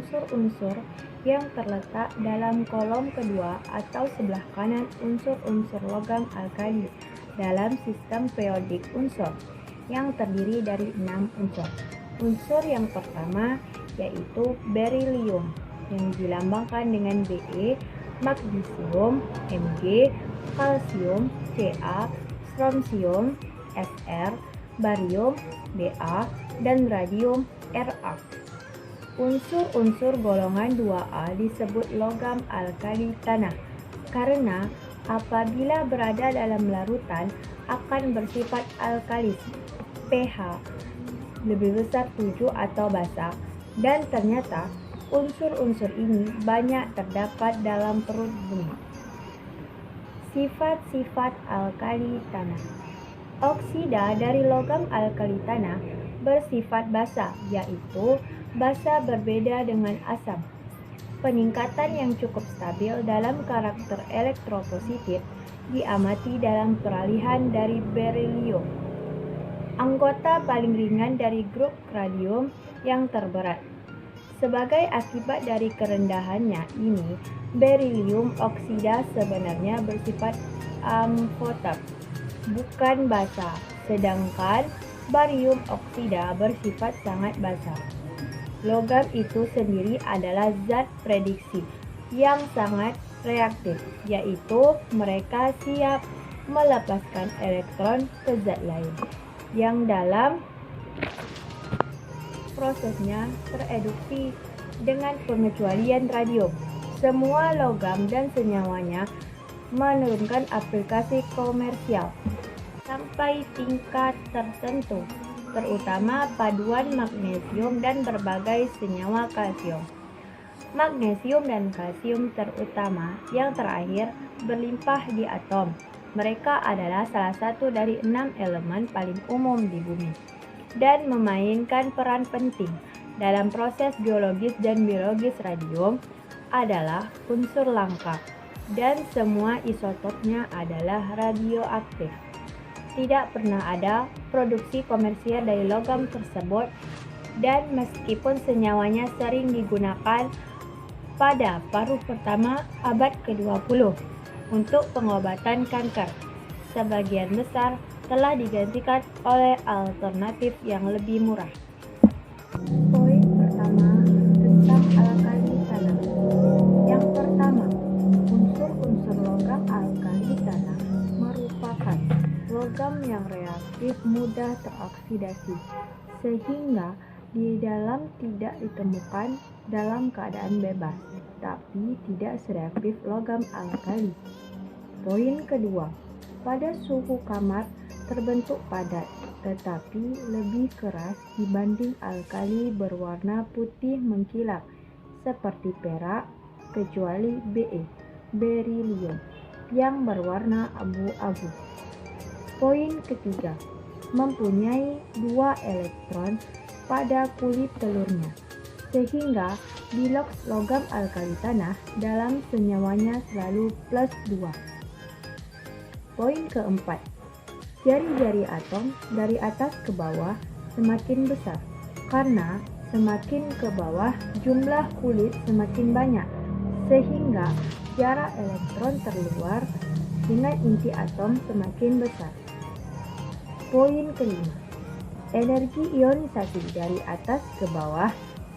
unsur-unsur yang terletak dalam kolom kedua atau sebelah kanan unsur-unsur logam alkali dalam sistem periodik unsur yang terdiri dari 6 unsur. Unsur yang pertama yaitu berilium yang dilambangkan dengan Be, magnesium Mg, kalsium Ca, strontium Sr, barium Ba, dan radium Ra. Unsur-unsur golongan 2A disebut logam alkali tanah karena apabila berada dalam larutan akan bersifat alkalis, pH lebih besar 7 atau basa, dan ternyata unsur-unsur ini banyak terdapat dalam perut bumi. Sifat-sifat alkali tanah. Oksida dari logam alkali tanah bersifat basa, yaitu basa berbeda dengan asam. Peningkatan yang cukup stabil dalam karakter elektropositif diamati dalam peralihan dari berilium, anggota paling ringan dari grup radium yang terberat. Sebagai akibat dari kerendahannya ini, berilium oksida sebenarnya bersifat amfoter, bukan basa, sedangkan barium oksida bersifat sangat basa. Logam itu sendiri adalah zat prediksi yang sangat reaktif, yaitu mereka siap melepaskan elektron ke zat lain yang dalam prosesnya tereduksi dengan pengecualian radium. Semua logam dan senyawanya menurunkan aplikasi komersial sampai tingkat tertentu, terutama paduan magnesium dan berbagai senyawa kalsium. Magnesium dan kalsium terutama yang terakhir berlimpah di atom. Mereka adalah salah satu dari 6 elemen paling umum di bumi dan memainkan peran penting dalam proses biologis dan biologis. Radium adalah unsur langka dan semua isotopnya adalah radioaktif. Tidak pernah ada produksi komersial dari logam tersebut, dan meskipun senyawanya sering digunakan pada paruh pertama abad ke-20 untuk pengobatan kanker, sebagian besar telah digantikan oleh alternatif yang lebih murah. Poin pertama tentang alkali tanah. Yang pertama, unsur-unsur logam alkali tanah merupakan logam yang reaktif mudah teroksidasi, sehingga di dalam tidak ditemukan dalam keadaan bebas, tapi tidak sereaktif logam alkali. Poin kedua, pada suhu kamar terbentuk padat, tetapi lebih keras dibanding alkali berwarna putih mengkilap seperti perak, kecuali Be, berilium, yang berwarna abu-abu. Poin ketiga, mempunyai 2 elektron pada kulit telurnya, sehingga biloks logam alkali tanah dalam senyawanya selalu +2. Poin keempat, jari-jari atom dari atas ke bawah semakin besar, karena semakin ke bawah jumlah kulit semakin banyak, sehingga jarak elektron terluar dengan inti atom semakin besar. Poin kelima, energi ionisasi dari atas ke bawah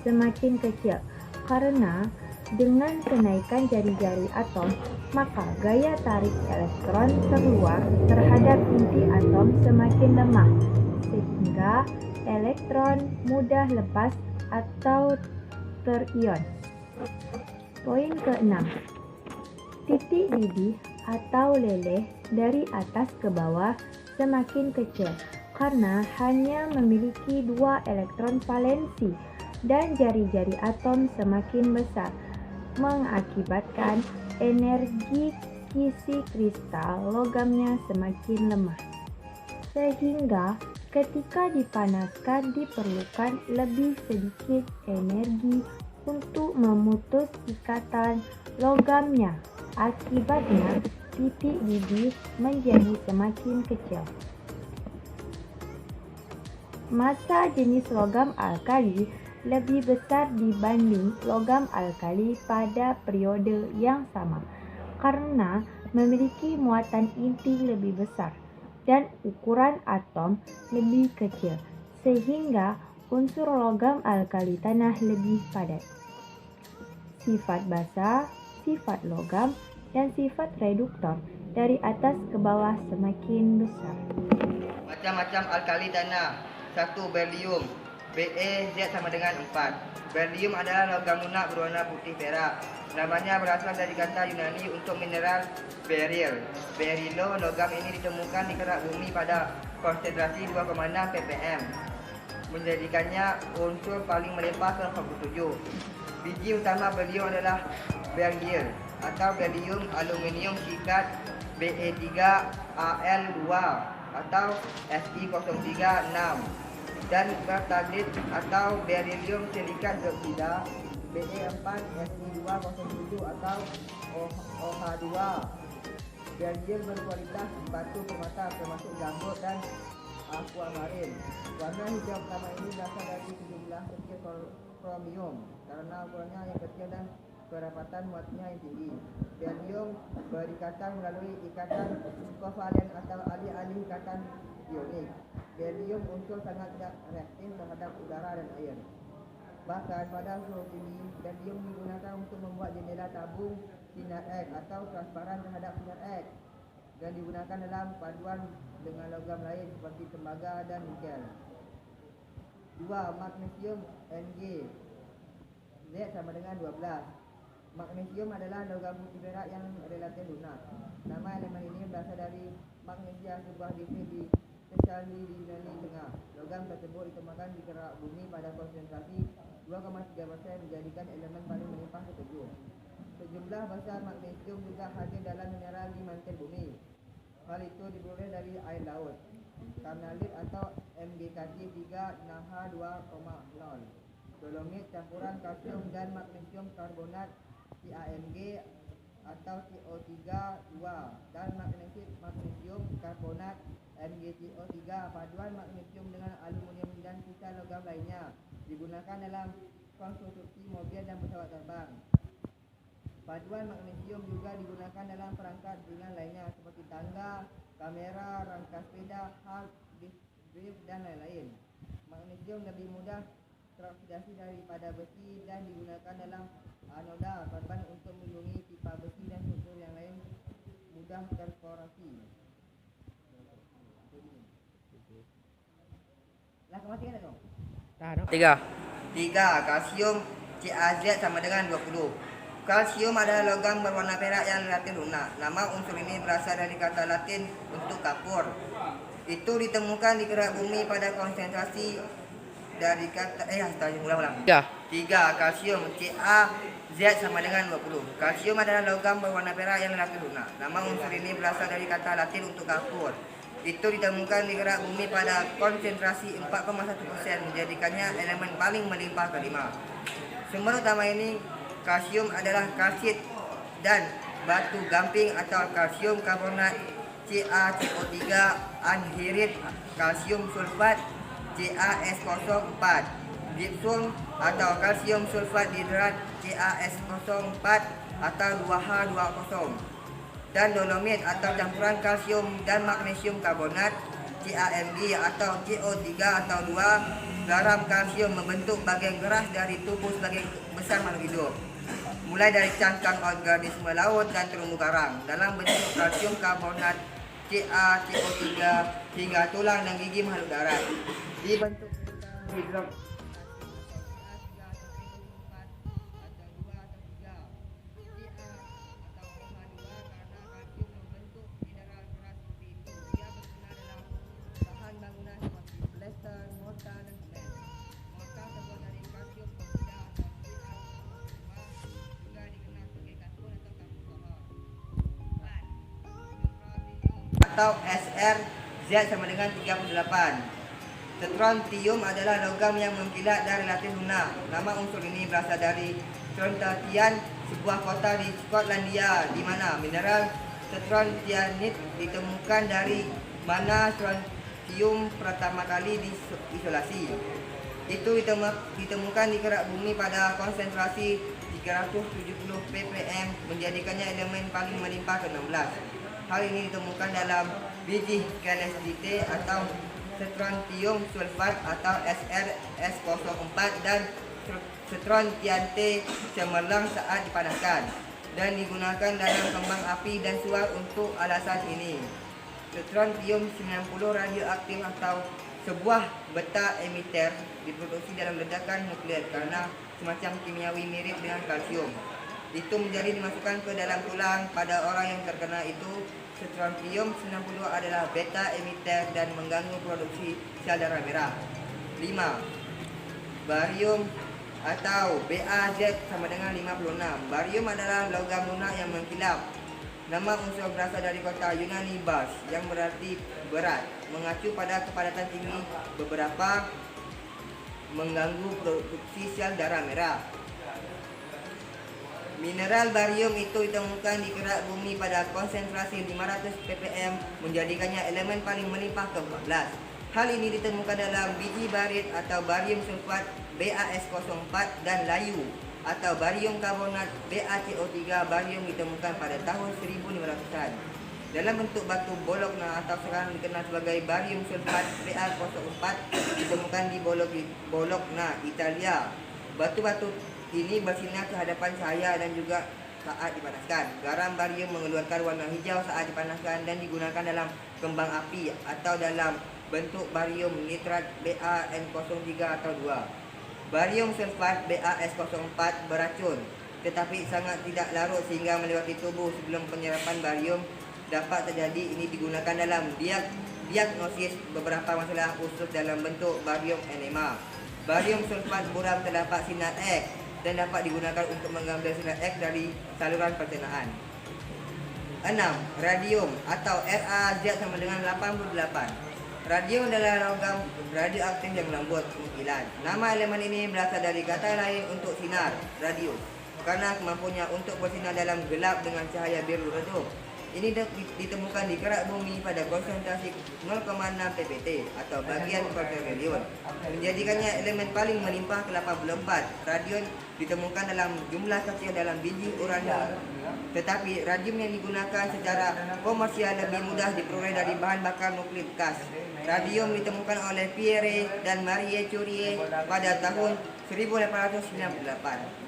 semakin kecil, karena dengan kenaikan jari-jari atom, maka gaya tarik elektron terluar terhadap inti atom semakin lemah, sehingga elektron mudah lepas atau terion. Poin keenam, titik didih atau leleh dari atas ke bawah semakin kecil, karena hanya memiliki 2 elektron valensi, dan jari-jari atom semakin besar, mengakibatkan energi kisi kristal logamnya semakin lemah, sehingga ketika dipanaskan diperlukan lebih sedikit energi untuk memutus ikatan logamnya. Akibatnya, titik didih menjadi semakin kecil. Massa jenis logam alkali lebih besar dibanding logam alkali pada periode yang sama karena memiliki muatan inti lebih besar dan ukuran atom lebih kecil, sehingga unsur logam alkali tanah lebih padat. Sifat basa, sifat logam, dan sifat reduktor dari atas ke bawah semakin besar. Macam-macam alkali tanah. 1. Berlium. Be Z sama dengan 4. Berlium adalah logam lunak berwarna putih perak. Namanya berasal dari kata Yunani untuk mineral beril. Berilo, logam ini ditemukan di kerak bumi pada konsentrasi 2,6 ppm, menjadikannya unsur paling melimpah ke 87. Biji utama berlium adalah beril atau berlium aluminium sikat Be3Al2 atau Si03 6, dan bertadit atau berilium silikat dioksida Be4Si207 atau OH2. Beril berkualitas batu permata termasuk jamrut dan aquamarin. Warna hijau pertama ini berasal dari sejumlah kecil kromium karena ukurannya yang kecil dan kerapatan muatnya yang tinggi. Berlium berikatan melalui ikatan kovalen atau alih-alih ikatan ionik. Berlium unsur sangat tidak reaktif terhadap udara dan air. Bahkan pada suhu tinggi, berlium digunakan untuk membuat jendela tabung sinar X atau transparan terhadap sinar X, dan digunakan dalam paduan dengan logam lain seperti tembaga dan nikel. 2. Magnesium Mg. Z sama dengan 12. Magnesium adalah logam putih perak yang relatif lunak. Nama elemen ini berasal dari magnesia, sebuah distrik di Thessaly di Yunani Tengah. Logam tersebut ditemukan di kerak bumi pada konsentrasi 2,3%, menjadikan elemen paling melimpah ketujuh. Sejumlah besar magnesium juga hadir dalam mineral di mantel bumi. Hal itu diperoleh dari air laut. Karnalit atau MgKc3 NaH2,0. Dolomit campuran kalsium dan magnesium karbonat CaMg atau CO3 2, dan magnesium karbonat MgCO3. Paduan magnesium dengan aluminium dan sisa logam lainnya digunakan dalam konstruksi mobil dan pesawat terbang. Paduan magnesium juga digunakan dalam perangkat ringan lainnya seperti tangga, kamera, rangka sepeda, hard disk drive, dan lain-lain. Magnesium lebih mudah teroksidasi daripada besi dan digunakan dalam anoda korban untuk melindungi pipa besi dan struktur yang lain mudah terkorasi. Lah kematian dong. 3. Kalsium CaZ sama dengan 20. Kalsium adalah logam berwarna perak yang relatif lunak. Nama unsur ini berasal dari kata Latin untuk kapur. Itu ditemukan di kerak bumi pada konsentrasi dari kata 3. Kalsium CaZ sama dengan 20. Kalsium adalah logam berwarna perak yang relatif lunak. Nama unsur ini berasal dari kata Latin untuk kapur. Itu ditemukan di kerak bumi pada konsentrasi 4,1%, menjadikannya elemen paling melimpah kelima. Sumber utama ini kalsium adalah kalsit dan batu gamping atau kalsium karbonat CaCO3 anhidrit, kalsium sulfat CaS04, gipsum atau kalsium sulfat hidrat CaS04 atau 2H20, dan dolomit atau campuran kalsium dan magnesium karbonat CaMg atau CO3 atau 2, garam kalsium membentuk bagian keras dari tubuh sebagian besar makhluk hidup, mulai dari cangkang organisme laut dan terumbu karang dalam bentuk kalsium karbonat CaCO3 hingga tulang dan gigi makhluk darat dibentuk hidrok atau Sr(Z) sama dengan 38. Strontium adalah logam yang mengkilat dan relatif lunak. Nama unsur ini berasal dari Strontian, sebuah kota di Skotlandia, di mana mineral strontianit ditemukan, dari mana strontium pertama kali diisolasi. itu ditemukan di kerak bumi pada konsentrasi 370 ppm, menjadikannya elemen paling melimpah ke-16. Hal ini ditemukan dalam biji KNSDT atau strontium sulfat atau SrS04 dan strontiante cemerlang saat dipanaskan dan digunakan dalam kembang api dan suar. Untuk alasan ini, strontium 90 radioaktif atau sebuah beta emiter diproduksi dalam ledakan nuklir karena semacam kimiawi mirip dengan kalsium. Itu menjadi dimasukkan ke dalam tulang pada orang yang terkena itu. Strontium 90 adalah beta emiter dan mengganggu produksi sel darah merah. 5. Barium atau BaZ sama dengan 56. Barium adalah logam lunak yang mengkilap. Nama unsur berasal dari kota Yunani bars yang berarti berat, mengacu pada kepadatan tinggi beberapa mengganggu produksi sel darah merah. Mineral barium itu ditemukan di kerak bumi pada konsentrasi 500 ppm, menjadikannya elemen paling melimpah ke-14. Hal ini ditemukan dalam biji barit atau barium sulfat BaS04 dan layu atau barium karbonat BaCO3. Barium ditemukan pada tahun 1500-an dalam bentuk batu bologna atau sekarang dikenal sebagai barium sulfat Ba04, ditemukan di Bologna, Italia. Batu-batu ini bersinar ke hadapan cahaya dan juga saat dipanaskan. Garam barium mengeluarkan warna hijau saat dipanaskan dan digunakan dalam kembang api atau dalam bentuk barium nitrat BaN03 atau 2. Barium sulfat BaS04 beracun tetapi sangat tidak larut sehingga melewati tubuh sebelum penyerapan barium dapat terjadi. Ini digunakan dalam diagnosis beberapa masalah khusus dalam bentuk barium enema. Barium sulfat buram terdapat sinar X dan dapat digunakan untuk mengambil sinar X dari saluran pencernaan. 6. Radium atau Raz sama dengan 88. Radium adalah logam radioaktif yang lembut mengkilat. Nama elemen ini berasal dari kata lain untuk sinar, radius, karena kemampuannya untuk bersinar dalam gelap dengan cahaya biru redup. Ini ditemukan di kerak bumi pada konsentrasi 0,6 ppt atau bagian per triliun, menjadikannya elemen paling melimpah ke-84. Radium ditemukan dalam jumlah kecil dalam biji uranium, tetapi radium yang digunakan secara komersial lebih mudah diperoleh dari bahan bakar nuklir bekas. Radium ditemukan oleh Pierre dan Marie Curie pada tahun 1898.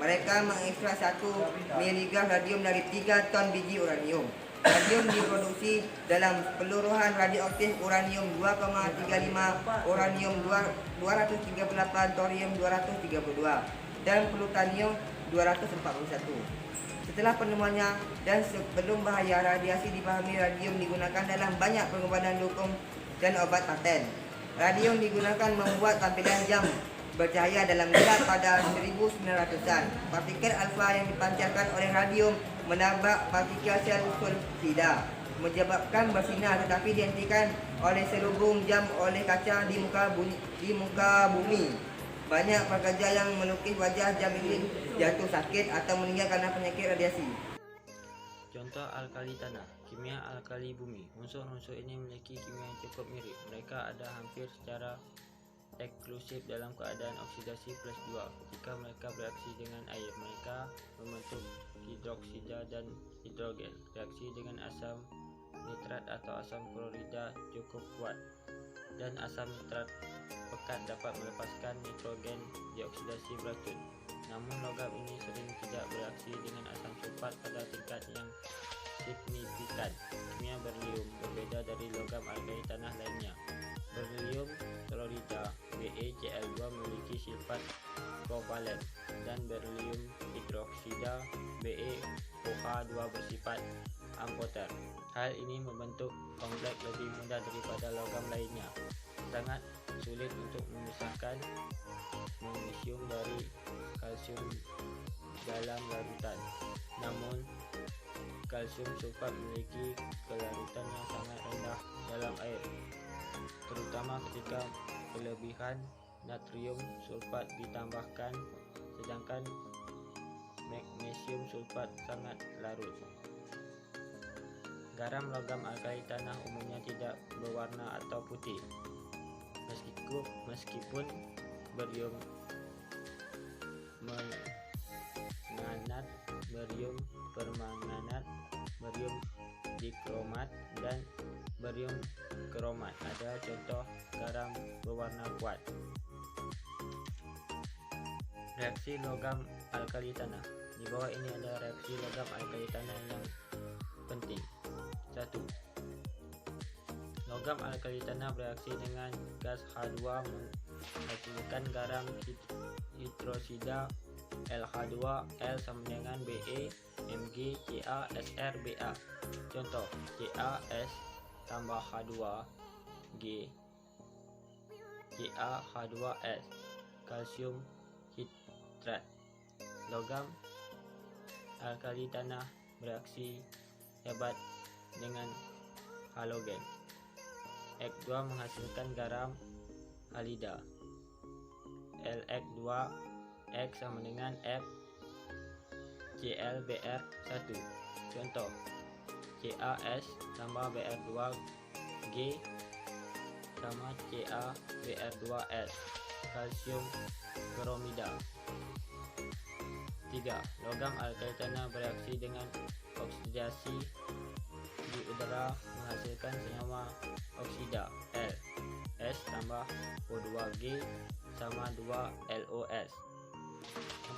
Mereka mengekstrak 1 mg radium dari 3 ton biji uranium. Radium diproduksi dalam peluruhan radioaktif uranium 2,35, uranium 238, thorium 232, dan plutonium 241. Setelah penemuannya dan sebelum bahaya radiasi dipahami, radium digunakan dalam banyak pengobatan dukung dan obat paten. Radium digunakan membuat tampilan jam bercahaya dalam gelap pada 1900-an. Partikel alfa yang dipancarkan oleh radium menabrak partikel sel sulfida, menyebabkan bersinar, tetapi dihentikan oleh selubung jam oleh kaca di muka bumi. Banyak pekerja yang melukis wajah jam ini jatuh sakit atau meninggal karena penyakit radiasi. Contoh alkali tanah, kimia alkali bumi. Unsur-unsur ini memiliki kimia yang cukup mirip. Mereka ada hampir secara eksklusif dalam keadaan oksidasi +2. Ketika mereka bereaksi dengan air, mereka membentuk hidroksida dan hidrogen. Reaksi dengan asam nitrat atau asam klorida cukup kuat, dan asam nitrat pekat dapat melepaskan nitrogen dioksidasi beracun. Namun logam ini sering tidak bereaksi dengan asam sulfat pada tingkat yang signifikan. Kimia berlium berbeda dari logam alkali tanah lainnya. Berlium klorida BeCl2 memiliki sifat kovalen dan berlium hidroksida BeOH2 bersifat amfoter. Hal ini membentuk kompleks lebih mudah daripada logam lainnya. Sangat sulit untuk memisahkan magnesium dari kalsium dalam larutan. Namun kalsium sulfat memiliki kelarutan yang sangat rendah dalam air, terutama ketika kelebihan natrium sulfat ditambahkan, sedangkan magnesium sulfat sangat larut. Garam logam alkali tanah umumnya tidak berwarna atau putih, meskipun barium manganat, barium permanganat, barium dikromat, dan barium kromat. Ada contoh garam berwarna kuat. Reaksi logam alkali tanah. Di bawah ini ada reaksi logam alkali tanah yang penting. 1. Logam alkali tanah bereaksi dengan gas H2 menghasilkan garam hidrosida LH2, L sama dengan Be, Mg, Ca, Sr, Ba. Contoh, CaS tambah H2, G, CaH2S, kalsium hidrat. Logam alkali tanah bereaksi hebat dengan halogen. X2 menghasilkan garam halida. Lx2X sama dengan F ClBr1. Contoh, CaS tambah Br2G sama CaBr2S, kalsium bromida. 3. Logam alkali tanah bereaksi dengan oksidasi di udara menghasilkan senyawa oksida L, S tambah O2G sama 2LOS.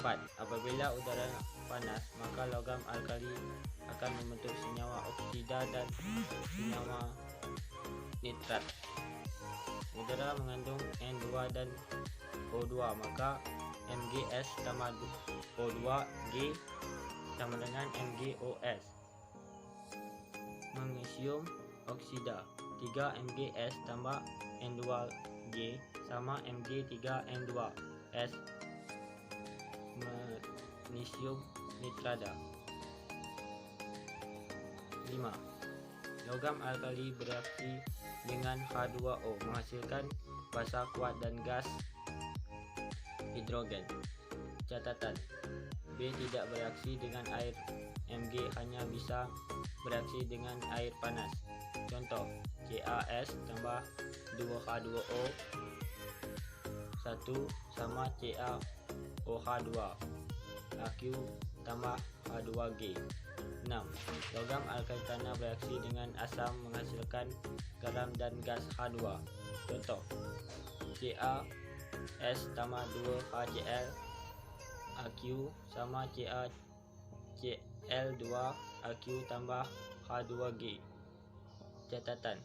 4. Apabila udara panas, maka logam alkali akan membentuk senyawa oksida dan senyawa nitrat. Udara mengandung N2 dan O2, maka MgS tambah O2G sama dengan MgOS. Magnesium oksida 3 MgS tambah N2G sama Mg3N2S. Magnesium nitrada. 5. Logam alkali bereaksi dengan H2O menghasilkan basa kuat dan gas hidrogen. Catatan: B tidak bereaksi dengan air. Mg hanya bisa bereaksi dengan air panas. Contoh, CaS tambah 2H2O 1 sama CaOH2 Aq tambah H2G. 6. Logam alkali tanah bereaksi dengan asam menghasilkan garam dan gas H2. Contoh, CaS tambah 2HCl Aq sama CaCl2 Aq tambah H2G. Catatan: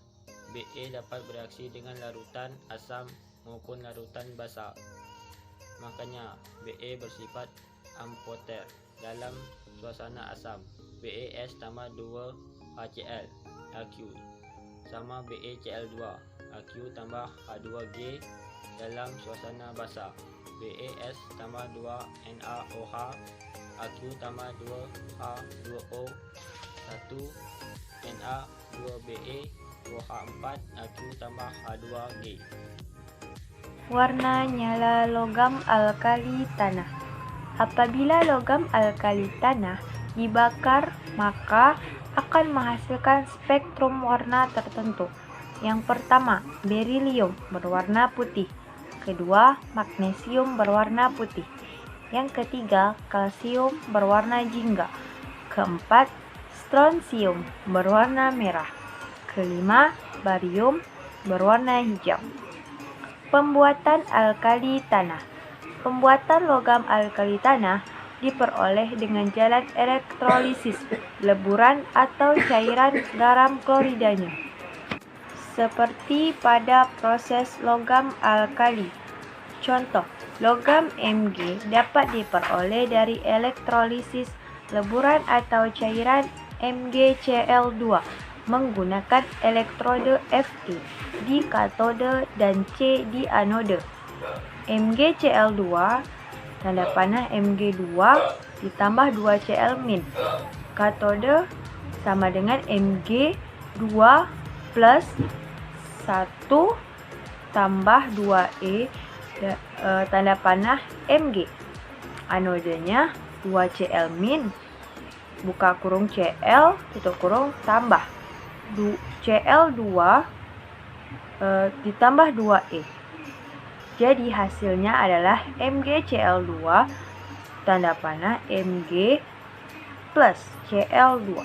Be dapat bereaksi dengan larutan asam maupun larutan basa. Makanya Be bersifat amphoter dalam suasana asam. BeS tambah 2HCl Aq sama BeCl2 Aq tambah H2G dalam suasana basa. BeS tambah 2NaOH Aq tambah 2H2O 1 Na 2Be OH4 Aq tambah H2G. Warna nyala logam alkali tanah. Apabila logam alkali tanah dibakar, maka akan menghasilkan spektrum warna tertentu. Yang pertama, berilium berwarna putih. Kedua, magnesium berwarna putih. Yang ketiga, kalsium berwarna jingga. Keempat, strontium berwarna merah. Kelima, barium berwarna hijau. Pembuatan alkali tanah. Pembuatan logam alkali tanah diperoleh dengan jalan elektrolisis leburan atau cairan garam kloridanya. Seperti pada proses logam alkali. Contoh, logam Mg dapat diperoleh dari elektrolisis leburan atau cairan MgCl2 menggunakan elektrode Fe di katode dan C di anode. MgCl2 tanda panah Mg2 ditambah 2Cl-. Katode sama dengan Mg2 plus 1 tambah 2E tanda panah Mg. Anodenya 2Cl- buka kurung Cl tutup kurung tambah Cl2 ditambah 2E. Jadi hasilnya adalah MgCl2 tanda panah Mg plus Cl2.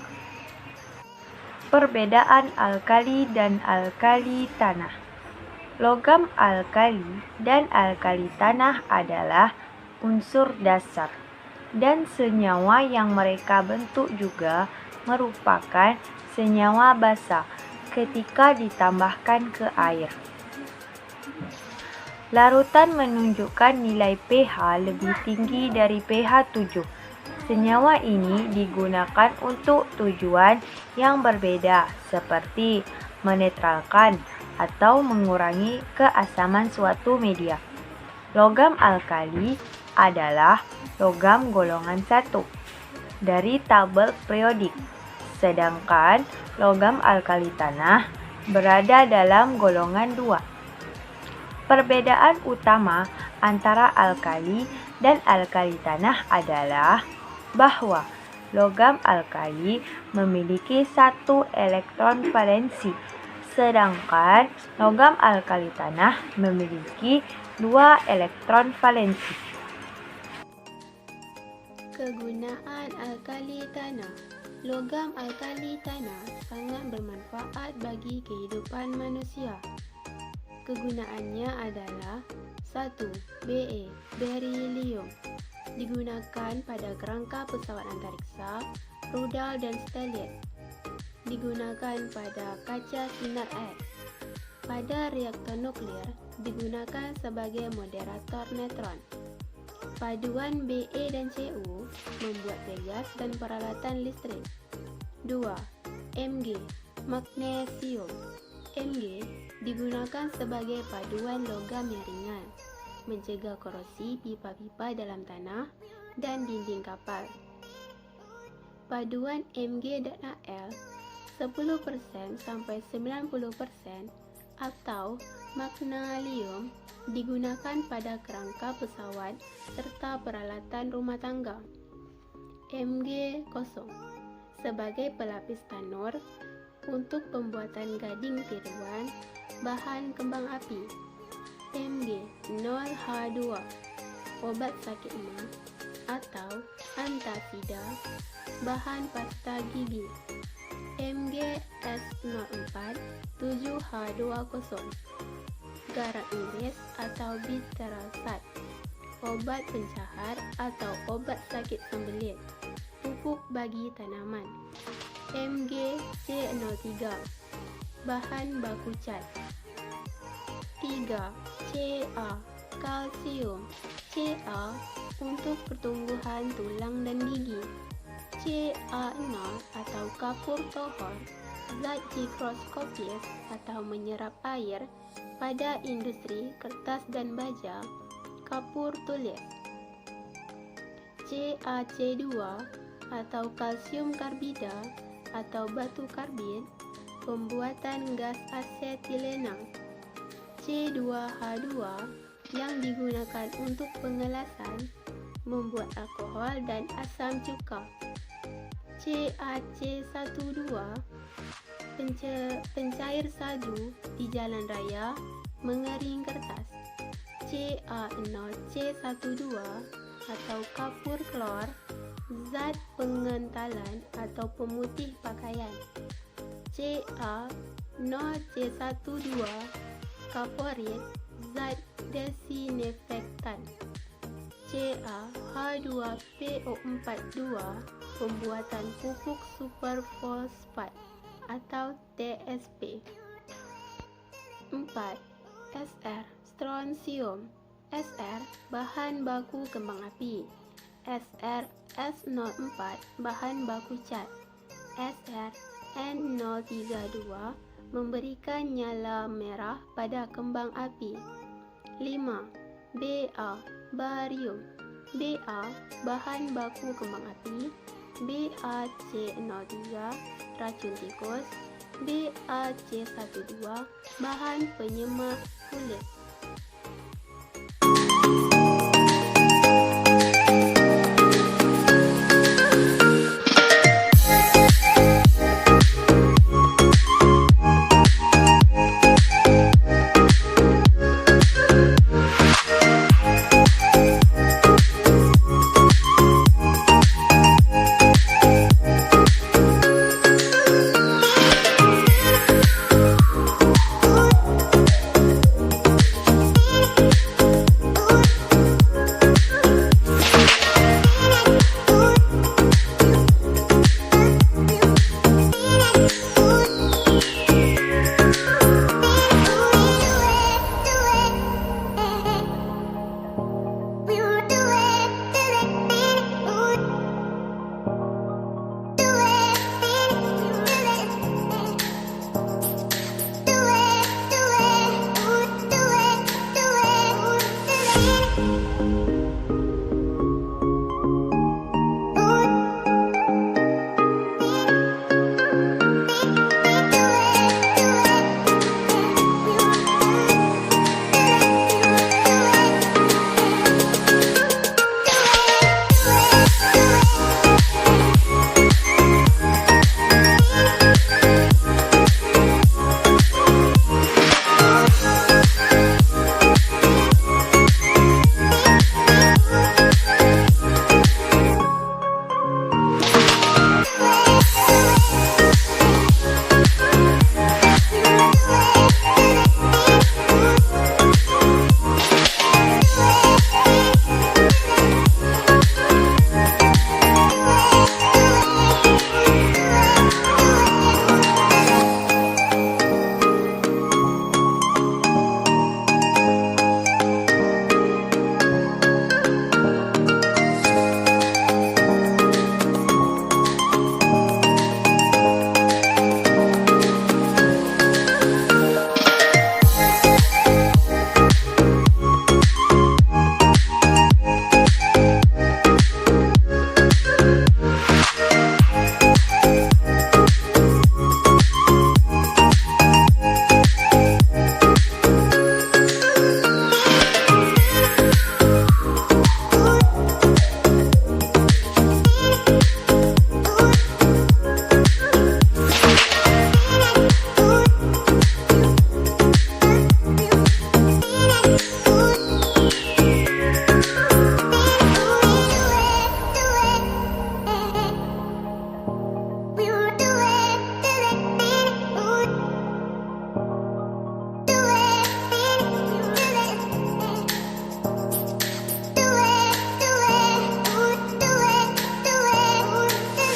Perbedaan alkali dan alkali tanah. Logam alkali dan alkali tanah adalah unsur dasar, dan senyawa yang mereka bentuk juga merupakan senyawa basa ketika ditambahkan ke air. Larutan menunjukkan nilai pH lebih tinggi dari pH 7. Senyawa ini digunakan untuk tujuan yang berbeda seperti menetralkan atau mengurangi keasaman suatu media. Logam alkali adalah logam golongan 1 dari tabel periodik, sedangkan logam alkali tanah berada dalam golongan 2. Perbedaan utama antara alkali dan alkali tanah adalah bahwa logam alkali memiliki 1 elektron valensi, sedangkan logam alkali tanah memiliki 2 elektron valensi. Kegunaan alkali tanah. Logam alkali tanah sangat bermanfaat bagi kehidupan manusia. Kegunaannya adalah 1. Be, berilium, digunakan pada kerangka pesawat antariksa, rudal dan satelit. Digunakan pada kaca sinar X. Pada reaktor nuklir, digunakan sebagai moderator neutron. Paduan Be dan Cu membuat gas dan peralatan listrik. 2. Mg, magnesium. Mg digunakan sebagai paduan logam yang ringan, mencegah korosi pipa-pipa dalam tanah dan dinding kapal. Paduan Mg dan Al 10% sampai 90% atau magnesium digunakan pada kerangka pesawat serta peralatan rumah tangga. Mg kosong sebagai pelapis tanur untuk pembuatan gading tiruan bahan kembang api. Mg 0H2 obat sakit mah atau antasida bahan pasta gigi. Mg S04 7H20 garam iris atau bitarasat obat pencahar atau obat sakit sembelit, pupuk bagi tanaman. Mg C03 bahan baku cat. 3. Ca kalsium. Ca untuk pertumbuhan tulang dan gigi. Ca0 atau kapur tohor, zat higroskopis atau menyerap air pada industri kertas dan baja, kapur tulis. CaC2 atau kalsium karbida atau batu karbid, pembuatan gas asetilena. C2H2 yang digunakan untuk pengelasan, membuat alkohol dan asam cuka. CaC12 pencair salju di jalan raya, mengering kertas. Ca0C12 atau kapur klor, zat pengentalan atau pemutih pakaian. Ca0C12 kaporit, zat desinfektan. CaH2PO42 pembuatan pupuk superfosfat atau TSP. 4. Sr strontium. Sr bahan baku kembang api. Sr S04 bahan baku cat. Sr N032 memberikan nyala merah pada kembang api. 5. Ba barium. Ba bahan baku kembang api. BaC03 racun tikus. BaC12 bahan penyemah kulit.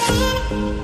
Thank you.